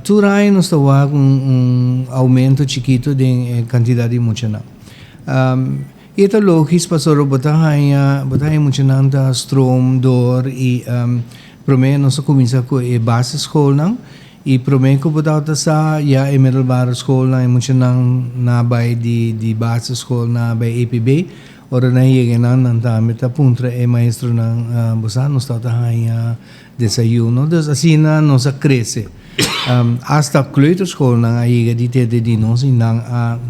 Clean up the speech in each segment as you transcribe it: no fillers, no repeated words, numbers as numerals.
Turay nos tawag aumento chiquito de quantidad de mucha. Ito logis pasoro botahaya mucha nanta strom door i prome nos comienza ko e base school nang i prome ko botata sa ya e middelbare school na mucha nang nabay di base school na by APB ora na hiyegenan nanta meta puntra e maestro ng bosa nos tawahaya desayuno dus asina nos crece hasta kleuterschool nang ayiga di tede di nos inang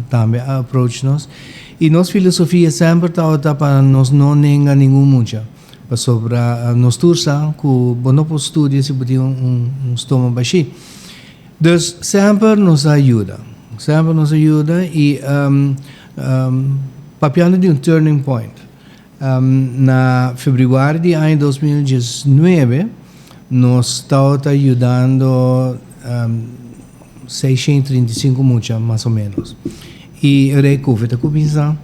tambe approach nos e nos filosofia sempre tauta para nos não nenga nenhum mucha para sobra nos tursa que bono por studia se botar estômago baixo dus sempre nos ajuda e papiando de turning point na fevereiro de ano 2019 nos tauta ajudando 635 mucha mais ou menos e eu recupero a começar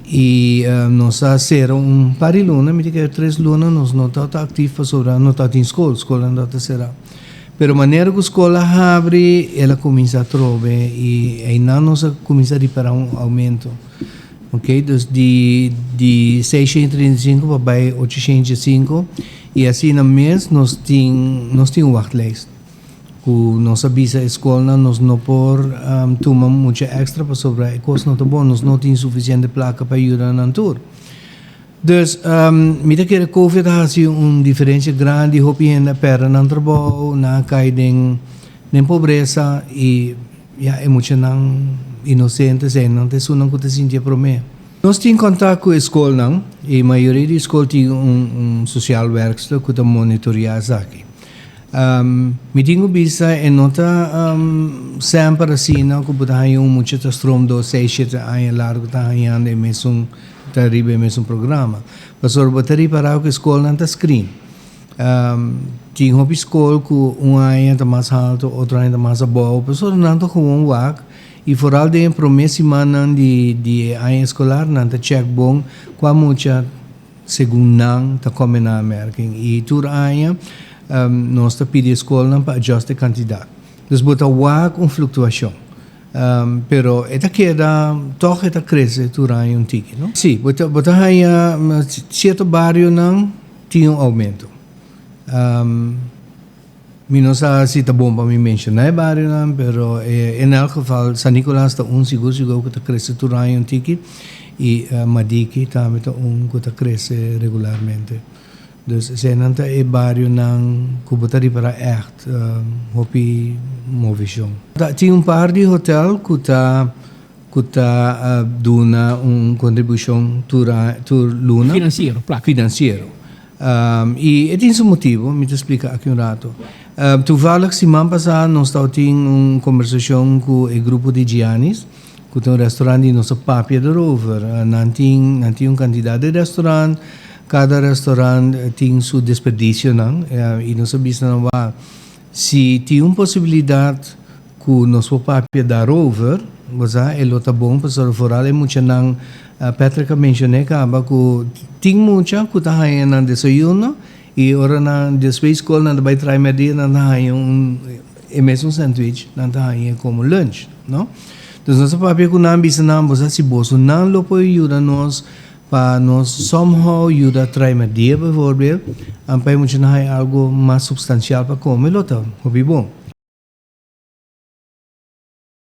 e nós serão par de luna, me diga 3 lunas nós não estamos ativos sobre não estamos em escola não está será, pero maneira que a escola abre ela começa a trocar e aí nós começa a reparar aumento, ok, dus de 635 para 805 e assim no mês nós temos wachtlijst que nossa bisa escola nós não por tomar muita extra para sobrar coisa não tá bom nós não tem suficiente placa para ajudar na tour dus me da que COVID ha sido diferença grande hopi ainda perda no trabalho na caída nem pobreza e é muito não inocente sem não ter sunang que te sentia para mim nós temos contato com a escola não e a maioria da escola tem social worker que te monitoreia aqui me tenho bisa e nota sempre assim não que pode haver muito strom do 6-7 anos largo tá havendo e mesmo terrible mesmo programa pastor bateri para a escola não tá screen tinha uma escola que ano tá mais alto outro ano tá mais baixo pastor não tá com work e foral de promessa semana de ano escolar não tá check bom com muita segundo não tá como na América e tur ano nós está pedindo a escola para ajustar a quantidade. Dus bota com flutuação. Pero esta queda, toch esta cresce durante um tique, não? Sim, bota aí certo bairro não tinha aumento. Não sei se está bom para me mencionar bairro não, pero em algum geval San Nicolás está seguro que está cresce durante um tique e Madiki também está que está cresce regularmente. Dus zijn het een barrio nang kubutari para echt hopi movision. Tinha par de hotel kuta duna contribuição tur luna financeiro. E tem seu motivo, me te explica aqui rato. Toevallig semana passada nós estávamos conversação com o grupo de Giannis, que tem restaurante e nossa papia de rover. Não tinha quantidade de restaurante. Cada restaurante tem sua desperdício, não? E nós sabemos que se tem uma possibilidade que nosso papel dar over, você é lota bom para ser fora é muito não Patrick mencionou que tem muita que está aí na desayuno e ora na depois escola na vai trai media na aí mesmo sanduíche na aí como lunch, não? Então nosso papel que não bisa não você se bolso não lo pode ajudar nós para nós somehow ajuda a trazer uma dia, por exemplo, para muito algo mais substancial para comer, lota, bom.